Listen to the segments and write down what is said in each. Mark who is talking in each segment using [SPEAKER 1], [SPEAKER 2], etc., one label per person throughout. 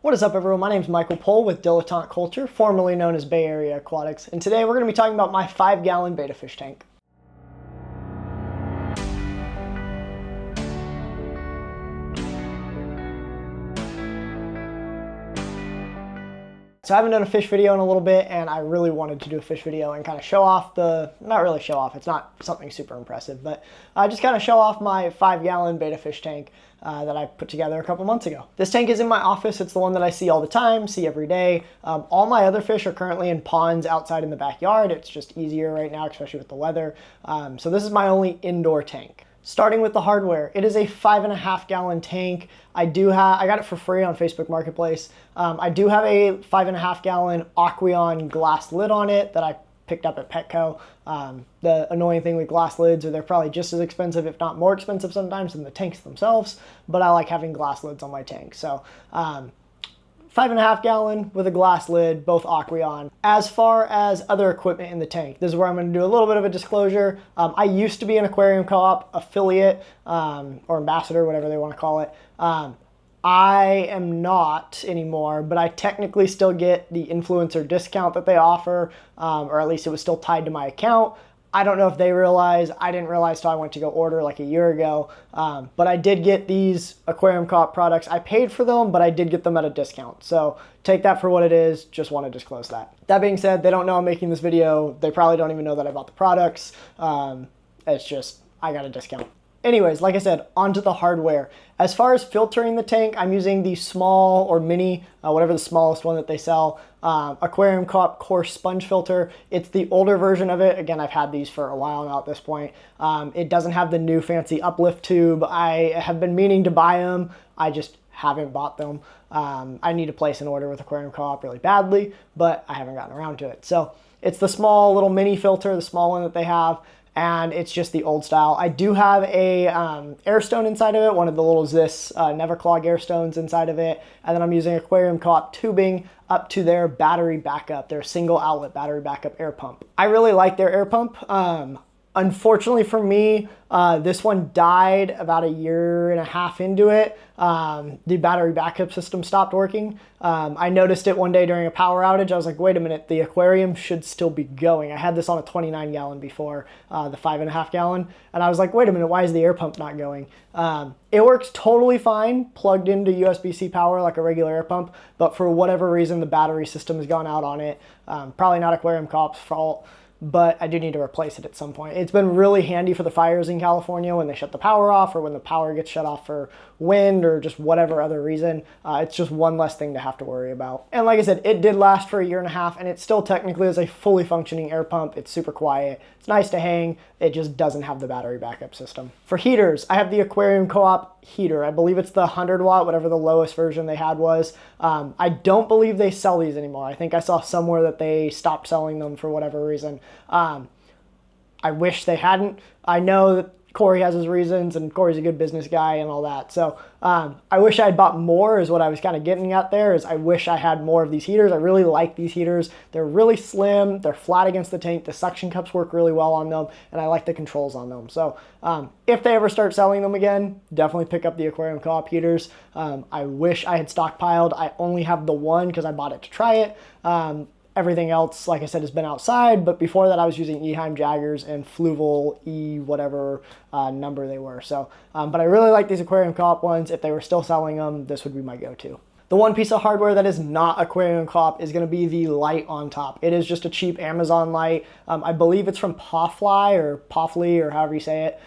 [SPEAKER 1] What is up, everyone? My name is Michael Pohl with Dilettante Culture, formerly known as Bay Area Aquatics, and today we're going to be talking about my 5-gallon betta fish tank. So I haven't done a fish video in a little bit, and I really wanted to do a fish video and kind of show off not really show off, it's not something super impressive, but just kind of show off my 5-gallon betta fish tank that I put together a couple months ago. This tank is in my office. It's the one that I see all the time, see every day. All my other fish are currently in ponds outside in the backyard. It's just easier right now, especially with the weather. So this is my only indoor tank. Starting with the hardware, it is a 5.5-gallon tank. I got it for free on Facebook Marketplace. I do have a 5.5-gallon Aquarium glass lid on it that I picked up at Petco. The annoying thing with glass lids are they're probably just as expensive, if not more expensive sometimes than the tanks themselves, but I like having glass lids on my tank. So 5.5-gallon with a glass lid, both Aquarium. As far as other equipment in the tank, this is where I'm going to do a little bit of a disclosure. I used to be an Aquarium Co-Op affiliate or ambassador, whatever they want to call it. I am not anymore, but I technically still get the influencer discount that they offer, or at least it was still tied to my account. I don't know if they realize. I didn't realize till I went to go order like a year ago, but I did get these Aquarium Co-Op products. I paid for them, but I did get them at a discount. So take that for what it is. Just want to disclose that. That being said, they don't know I'm making this video. They probably don't even know that I bought the products. It's just, I got a discount. Anyways, like I said, onto the hardware. As far as filtering the tank, I'm using the small or mini, whatever the smallest one that they sell, Aquarium Co-Op coarse sponge filter. It's the older version of it. Again, I've had these for a while now at this point. It doesn't have the new fancy uplift tube. I have been meaning to buy them. I just haven't bought them. I need to place an order with Aquarium Co-Op really badly, but I haven't gotten around to it. So it's the small little mini filter, the small one that they have. And it's just the old style. I do have a air stone inside of it, one of the little Zis Never Clog air stones inside of it. And then I'm using Aquarium Co-Op tubing up to their battery backup, their single outlet battery backup air pump. I really like their air pump. Unfortunately for me, this one died about 1.5 years into it. The battery backup system stopped working. I noticed it one day during a power outage. I was like, wait a minute, the aquarium should still be going. I had this on a 29-gallon before, the 5.5-gallon. And I was like, wait a minute, why is the air pump not going? It works totally fine, plugged into USB-C power like a regular air pump. But for whatever reason, the battery system has gone out on it. Probably not Aquarium Co-Op's fault, but I do need to replace it at some point. It's been really handy for the fires in California when they shut the power off or when the power gets shut off for wind or just whatever other reason. It's just one less thing to have to worry about. And like I said, it did last for 1.5 years, and it still technically is a fully functioning air pump. It's super quiet. It's nice to hang. It just doesn't have the battery backup system. For heaters, I have the Aquarium Co-Op heater. I believe it's the 100 watt, whatever the lowest version they had was. I don't believe they sell these anymore. I think I saw somewhere that they stopped selling them for whatever reason. I wish they hadn't. I know that Corey has his reasons, and Corey's a good business guy and all that. So I wish I had bought more is what I was kind of getting at there, is I wish I had more of these heaters. I really like these heaters. They're really slim. They're flat against the tank. The suction cups work really well on them, and I like the controls on them. So if they ever start selling them again, definitely pick up the Aquarium Co-Op heaters. I wish I had stockpiled. I only have the one because I bought it to try it. Everything else, like I said, has been outside, but before that I was using Eheim Jaggers and Fluval E whatever number they were. So, but I really like these Aquarium Co-Op ones. If they were still selling them, this would be my go-to. The one piece of hardware that is not Aquarium Co-Op is going to be the light on top. It is just a cheap Amazon light. I believe it's from Pawfly or Pawfly or however you say it.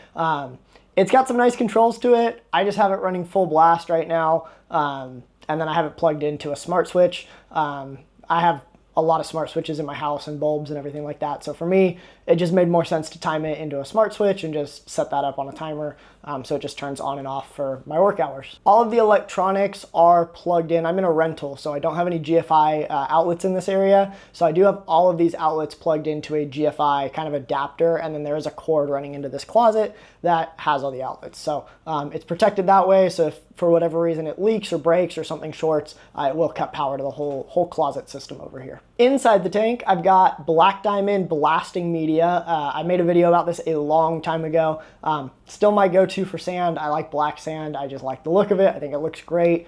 [SPEAKER 1] It's got some nice controls to it. I just have it running full blast right now, and then I have it plugged into a smart switch. I have a lot of smart switches in my house and bulbs and everything like that. So for me, it just made more sense to time it into a smart switch and just set that up on a timer. So it just turns on and off for my work hours. All of the electronics are plugged in. I'm in a rental, so I don't have any GFI outlets in this area. So I do have all of these outlets plugged into a GFI kind of adapter, and then there is a cord running into this closet that has all the outlets. So it's protected that way. So if for whatever reason it leaks or breaks or something shorts, it will cut power to the whole closet system over here. Inside the tank, I've got black diamond blasting media. I made a video about this a long time ago. Still my go-to for sand. I like black sand. I just like the look of it. I think it looks great.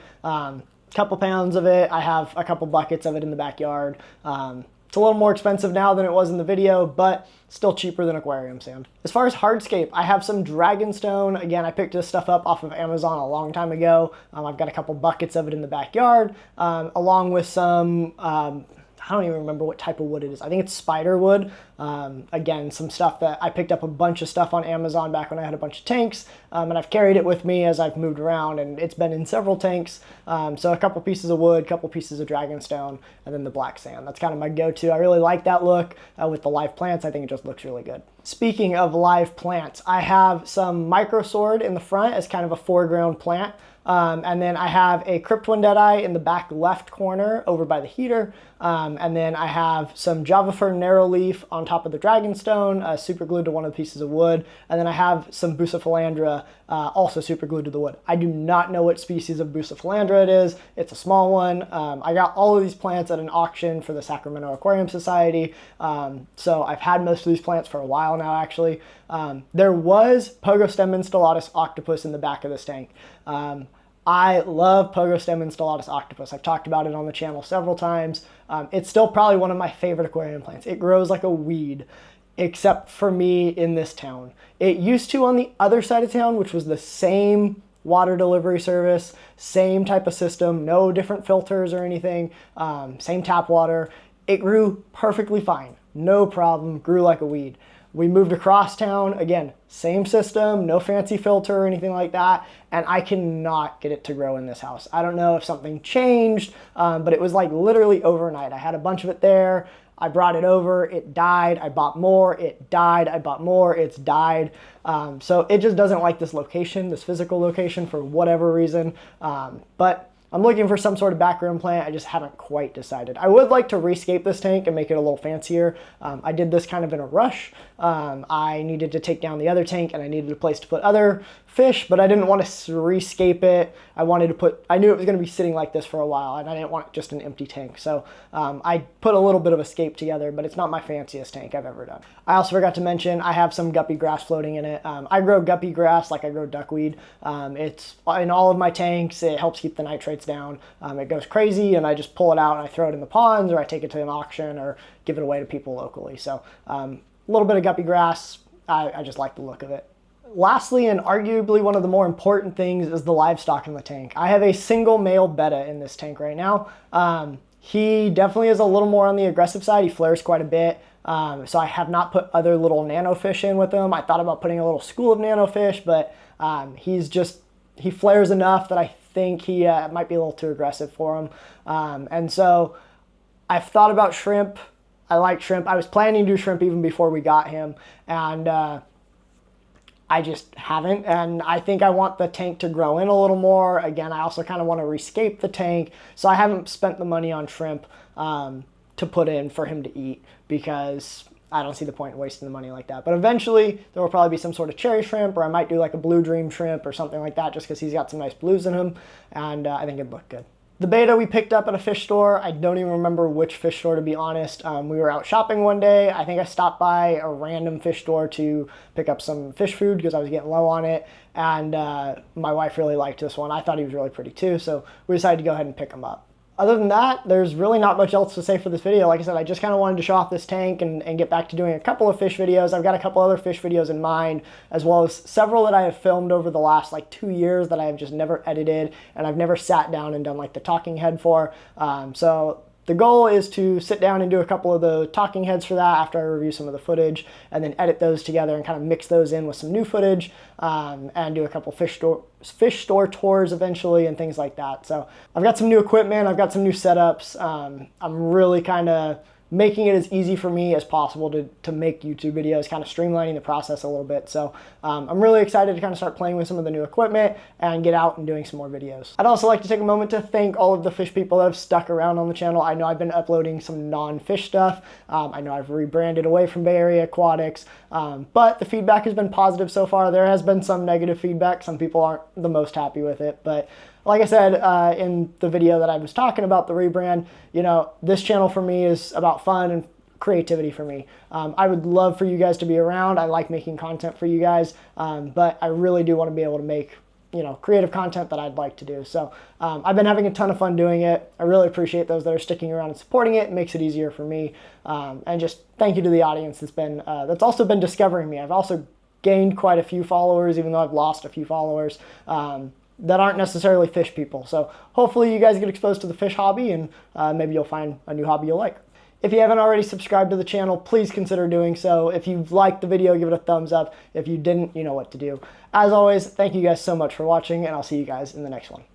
[SPEAKER 1] couple pounds of it. I have a couple buckets of it in the backyard. It's a little more expensive now than it was in the video, but still cheaper than aquarium sand. As far as hardscape, I have some dragonstone. Again, I picked this stuff up off of Amazon a long time ago. I've got a couple buckets of it in the backyard, along with some, I don't even remember what type of wood it is. I think it's spider wood. Again, some stuff that I picked up a bunch of stuff on Amazon back when I had a bunch of tanks, and I've carried it with me as I've moved around, and it's been in several tanks. So a couple pieces of wood, couple pieces of dragonstone, and then the black sand. That's kind of my go-to. I really like that look with the live plants. I think it just looks really good. Speaking of live plants, I have some microsword in the front as kind of a foreground plant. And then I have a Cryptwindeti in the back left corner over by the heater. And then I have some Java Fern narrow leaf on top of the dragonstone, super glued to one of the pieces of wood. And then I have some Bucephalandra also super glued to the wood. I do not know what species of Bucephalandra it is. It's a small one. I got all of these plants at an auction for the Sacramento Aquarium Society. So I've had most of these plants for a while now, actually. There was Pogostem installatus octopus in the back of this tank. I love Pogostem installatus octopus. I've talked about it on the channel several times. It's still probably one of my favorite aquarium plants. It grows like a weed, except for me in this town. It used to on the other side of town, which was the same water delivery service, same type of system, no different filters or anything, same tap water. It grew perfectly fine, no problem, grew like a weed. We moved across town, again, same system, no fancy filter or anything like that, and I cannot get it to grow in this house. I don't know if something changed, but it was like literally overnight. I had a bunch of it there, I brought it over, it died, I bought more, it died, I bought more, it's died. So it just doesn't like this location, this physical location for whatever reason, but I'm looking for some sort of background plant. I just haven't quite decided. I would like to rescape this tank and make it a little fancier. I did this kind of in a rush. I needed to take down the other tank and I needed a place to put other fish, but I didn't want to rescape it. I knew it was going to be sitting like this for a while and I didn't want just an empty tank. So I put a little bit of a scape together, but it's not my fanciest tank I've ever done. I also forgot to mention I have some guppy grass floating in it. I grow guppy grass like I grow duckweed. It's in all of my tanks. It helps keep the nitrates down. It goes crazy and I just pull it out and I throw it in the ponds or I take it to an auction or give it away to people locally. So a little bit of guppy grass. I just like the look of it. Lastly, and arguably one of the more important things, is the livestock in the tank. I have a single male betta in this tank right now. He definitely is a little more on the aggressive side. He flares quite a bit. So I have not put other little nanofish in with him. I thought about putting a little school of nanofish, but he flares enough that I think he might be a little too aggressive for him. And so I've thought about shrimp. I like shrimp. I was planning to do shrimp even before we got him, and I just haven't, and I think I want the tank to grow in a little more. Again, I also kind of want to rescape the tank, so I haven't spent the money on shrimp to put in for him to eat, because I don't see the point in wasting the money like that. But eventually, there will probably be some sort of cherry shrimp, or I might do like a blue dream shrimp or something like that, just because he's got some nice blues in him, and I think it'd look good. The betta we picked up at a fish store. I don't even remember which fish store, to be honest. We were out shopping one day. I think I stopped by a random fish store to pick up some fish food because I was getting low on it. And my wife really liked this one. I thought he was really pretty too, so we decided to go ahead and pick him up. Other than that, there's really not much else to say for this video. Like I said, I just kind of wanted to show off this tank and get back to doing a couple of fish videos. I've got a couple other fish videos in mind, as well as several that I have filmed over the last like 2 years that I have just never edited, and I've never sat down and done like the talking head for. So the goal is to sit down and do a couple of the talking heads for that after I review some of the footage, and then edit those together and kind of mix those in with some new footage, and do a couple fish store tours eventually and things like that. So I've got some new equipment, I've got some new setups. I'm really kind of making it as easy for me as possible to make YouTube videos, kind of streamlining the process a little bit. So I'm really excited to kind of start playing with some of the new equipment and get out and doing some more videos. I'd also like to take a moment to thank all of the fish people that have stuck around on the channel. I know I've been uploading some non-fish stuff. I know I've rebranded away from Bay Area Aquatics, but the feedback has been positive so far. There has been some negative feedback. Some people aren't the most happy with it, but like I said in the video that I was talking about the rebrand, you know, this channel for me is about fun and creativity for me. I would love for you guys to be around. I like making content for you guys, but I really do want to be able to make creative content that I'd like to do. So I've been having a ton of fun doing it. I really appreciate those that are sticking around and supporting it. It makes it easier for me. And just thank you to the audience that's also been discovering me. I've also gained quite a few followers, even though I've lost a few followers that aren't necessarily fish people. So hopefully you guys get exposed to the fish hobby, and maybe you'll find a new hobby you'll like. If you haven't already subscribed to the channel, please consider doing so. If you've liked the video, give it a thumbs up. If you didn't, you know what to do. As always, thank you guys so much for watching, and I'll see you guys in the next one.